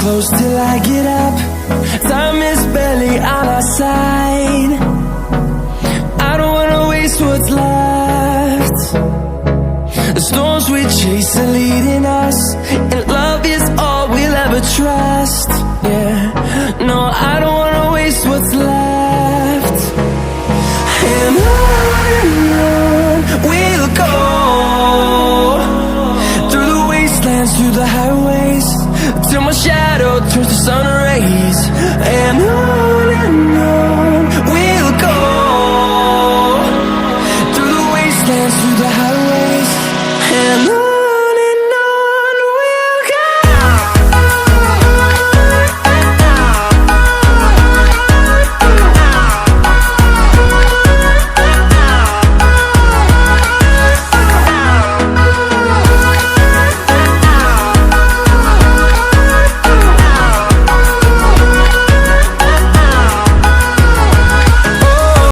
close till I get up. Time is barely on our side. I don't wanna waste what's left. The storms we chase are leading us, and love is all we'll ever trust. Yeah, no, I don't wanna waste what's left. And on we'll go, through the wastelands, through the highways, till my shadow turns to sun rays. And